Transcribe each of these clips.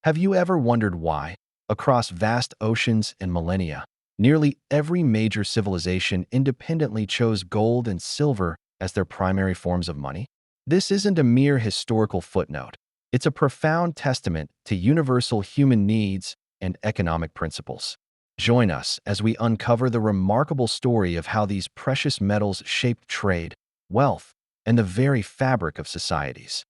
Have you ever wondered why, across vast oceans and millennia, nearly every major civilization independently chose gold and silver as their primary forms of money? This isn't a mere historical footnote. It's a profound testament to universal human needs and economic principles. Join us as we uncover the remarkable story of how these precious metals shaped trade, wealth, and the very fabric of societies.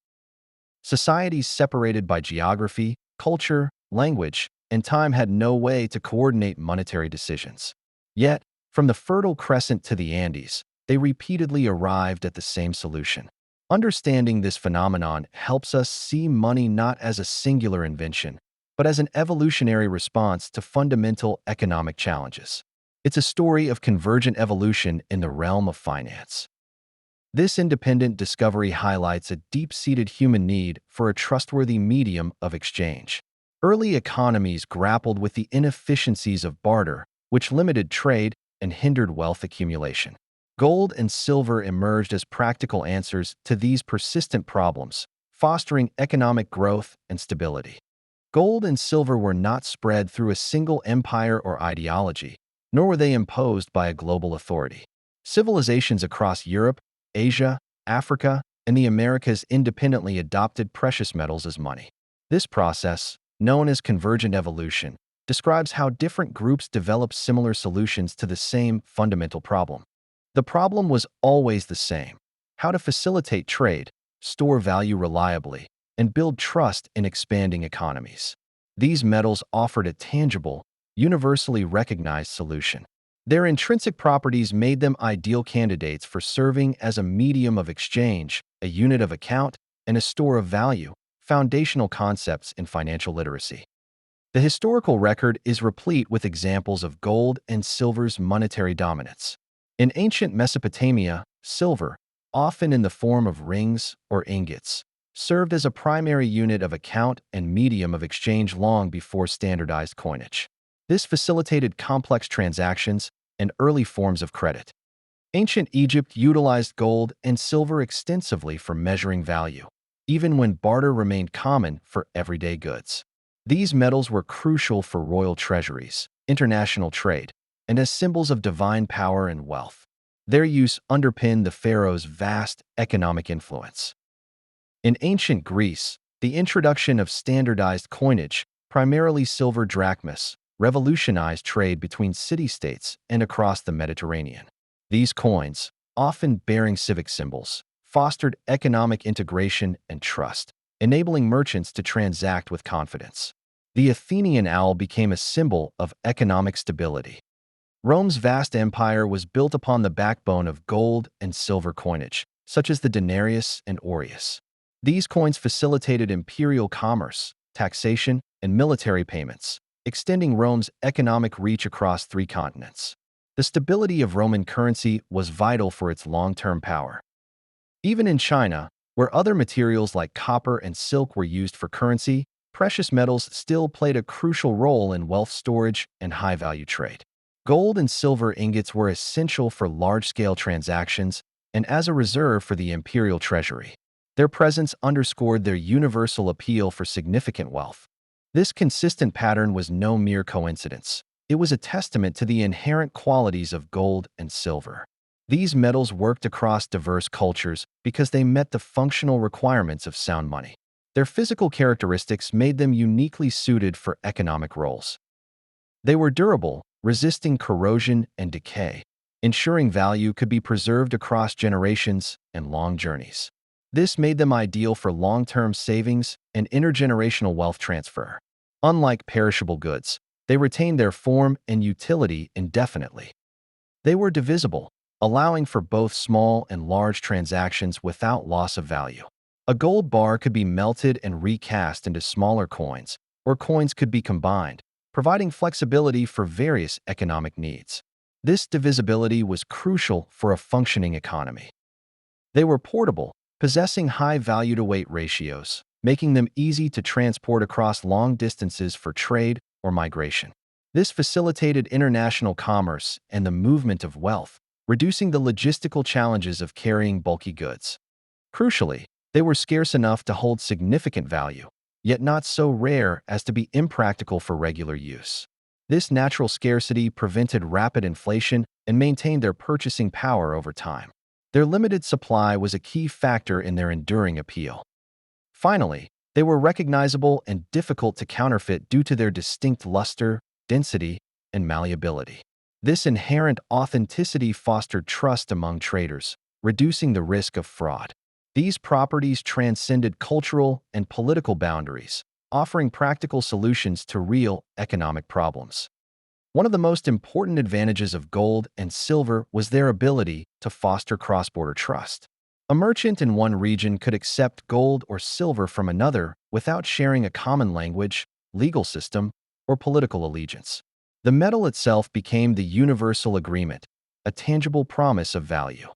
Societies separated by geography, culture, language, and time had no way to coordinate monetary decisions. Yet, from the Fertile Crescent to the Andes, they repeatedly arrived at the same solution. Understanding this phenomenon helps us see money not as a singular invention, but as an evolutionary response to fundamental economic challenges. It's a story of convergent evolution in the realm of finance. This independent discovery highlights a deep-seated human need for a trustworthy medium of exchange. Early economies grappled with the inefficiencies of barter, which limited trade and hindered wealth accumulation. Gold and silver emerged as practical answers to these persistent problems, fostering economic growth and stability. Gold and silver were not spread through a single empire or ideology, nor were they imposed by a global authority. Civilizations across Europe, Asia, Africa, and the Americas independently adopted precious metals as money. This process, known as convergent evolution, describes how different groups developed similar solutions to the same fundamental problem. The problem was always the same: how to facilitate trade, store value reliably, and build trust in expanding economies. These metals offered a tangible, universally recognized solution. Their intrinsic properties made them ideal candidates for serving as a medium of exchange, a unit of account, and a store of value, foundational concepts in financial literacy. The historical record is replete with examples of gold and silver's monetary dominance. In ancient Mesopotamia, silver, often in the form of rings or ingots, served as a primary unit of account and medium of exchange long before standardized coinage. This facilitated complex transactions and early forms of credit. Ancient Egypt utilized gold and silver extensively for measuring value, even when barter remained common for everyday goods. These metals were crucial for royal treasuries, international trade, and as symbols of divine power and wealth. Their use underpinned the pharaoh's vast economic influence. In ancient Greece, the introduction of standardized coinage, primarily silver drachmas, revolutionized trade between city-states and across the Mediterranean. These coins, often bearing civic symbols, fostered economic integration and trust, enabling merchants to transact with confidence. The Athenian owl became a symbol of economic stability. Rome's vast empire was built upon the backbone of gold and silver coinage, such as the denarius and aureus. These coins facilitated imperial commerce, taxation, and military payments, extending Rome's economic reach across 3 continents. The stability of Roman currency was vital for its long-term power. Even in China, where other materials like copper and silk were used for currency, precious metals still played a crucial role in wealth storage and high-value trade. Gold and silver ingots were essential for large-scale transactions and as a reserve for the imperial treasury. Their presence underscored their universal appeal for significant wealth. This consistent pattern was no mere coincidence. It was a testament to the inherent qualities of gold and silver. These metals worked across diverse cultures because they met the functional requirements of sound money. Their physical characteristics made them uniquely suited for economic roles. They were durable, resisting corrosion and decay, ensuring value could be preserved across generations and long journeys. This made them ideal for long-term savings and intergenerational wealth transfer. Unlike perishable goods, they retained their form and utility indefinitely. They were divisible, allowing for both small and large transactions without loss of value. A gold bar could be melted and recast into smaller coins, or coins could be combined, providing flexibility for various economic needs. This divisibility was crucial for a functioning economy. They were portable, possessing high value-to-weight ratios, making them easy to transport across long distances for trade or migration. This facilitated international commerce and the movement of wealth, reducing the logistical challenges of carrying bulky goods. Crucially, they were scarce enough to hold significant value, yet not so rare as to be impractical for regular use. This natural scarcity prevented rapid inflation and maintained their purchasing power over time. Their limited supply was a key factor in their enduring appeal. Finally, they were recognizable and difficult to counterfeit due to their distinct luster, density, and malleability. This inherent authenticity fostered trust among traders, reducing the risk of fraud. These properties transcended cultural and political boundaries, offering practical solutions to real economic problems. One of the most important advantages of gold and silver was their ability to foster cross-border trust. A merchant in one region could accept gold or silver from another without sharing a common language, legal system, or political allegiance. The metal itself became the universal agreement, a tangible promise of value.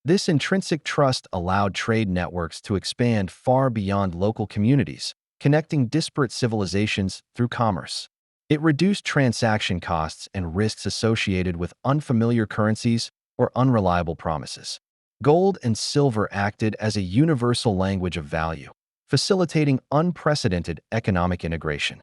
This intrinsic trust allowed trade networks to expand far beyond local communities, connecting disparate civilizations through commerce. It reduced transaction costs and risks associated with unfamiliar currencies or unreliable promises. Gold and silver acted as a universal language of value, facilitating unprecedented economic integration.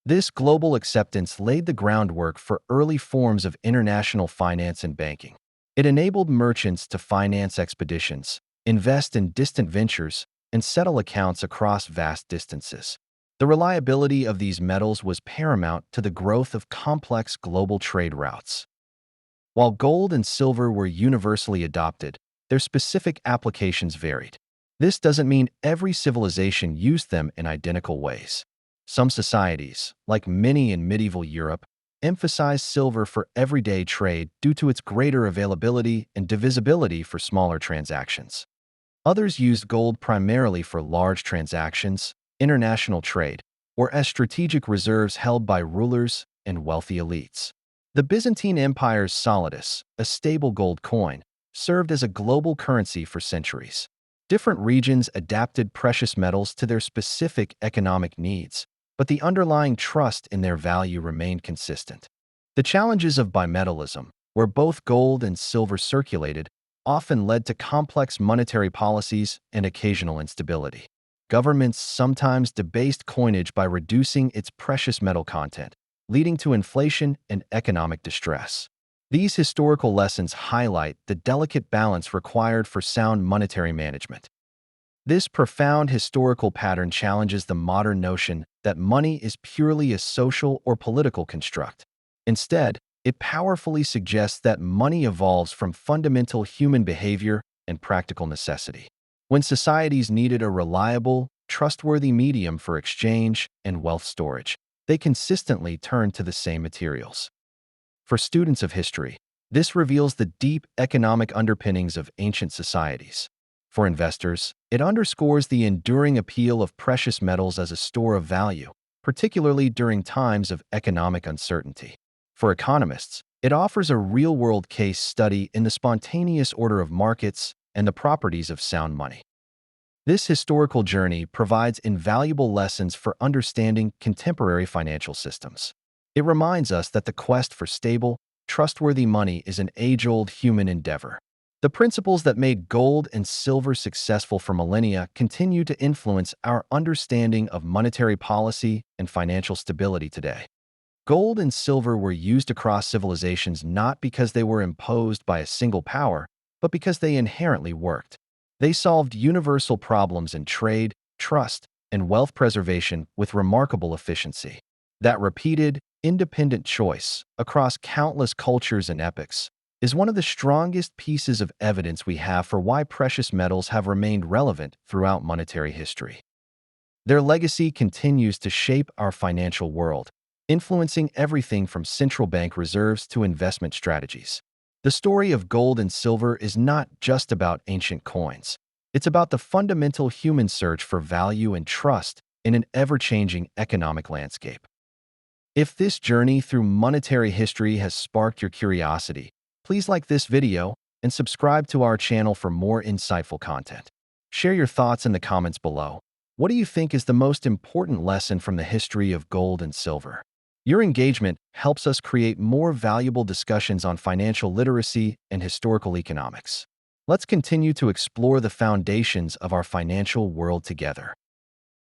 This global acceptance laid the groundwork for early forms of international finance and banking. It enabled merchants to finance expeditions, invest in distant ventures, and settle accounts across vast distances. The reliability of these metals was paramount to the growth of complex global trade routes. While gold and silver were universally adopted, their specific applications varied. This doesn't mean every civilization used them in identical ways. Some societies, like many in medieval Europe, emphasized silver for everyday trade due to its greater availability and divisibility for smaller transactions. Others used gold primarily for large transactions, international trade, or as strategic reserves held by rulers and wealthy elites. The Byzantine Empire's solidus, a stable gold coin, served as a global currency for centuries. Different regions adapted precious metals to their specific economic needs, but the underlying trust in their value remained consistent. The challenges of bimetallism, where both gold and silver circulated, often led to complex monetary policies and occasional instability. Governments sometimes debased coinage by reducing its precious metal content, leading to inflation and economic distress. These historical lessons highlight the delicate balance required for sound monetary management. This profound historical pattern challenges the modern notion that money is purely a social or political construct. Instead, it powerfully suggests that money evolves from fundamental human behavior and practical necessity. When societies needed a reliable, trustworthy medium for exchange and wealth storage, they consistently turned to the same materials. For students of history, this reveals the deep economic underpinnings of ancient societies. For investors, it underscores the enduring appeal of precious metals as a store of value, particularly during times of economic uncertainty. For economists, it offers a real-world case study in the spontaneous order of markets and the properties of sound money. This historical journey provides invaluable lessons for understanding contemporary financial systems. It reminds us that the quest for stable, trustworthy money is an age-old human endeavor. The principles that made gold and silver successful for millennia continue to influence our understanding of monetary policy and financial stability today. Gold and silver were used across civilizations not because they were imposed by a single power, but because they inherently worked. They solved universal problems in trade, trust, and wealth preservation with remarkable efficiency. That repeated, independent choice across countless cultures and epochs is one of the strongest pieces of evidence we have for why precious metals have remained relevant throughout monetary history. Their legacy continues to shape our financial world, influencing everything from central bank reserves to investment strategies. The story of gold and silver is not just about ancient coins. It's about the fundamental human search for value and trust in an ever-changing economic landscape. If this journey through monetary history has sparked your curiosity, please like this video and subscribe to our channel for more insightful content. Share your thoughts in the comments below. What do you think is the most important lesson from the history of gold and silver? Your engagement helps us create more valuable discussions on financial literacy and historical economics. Let's continue to explore the foundations of our financial world together.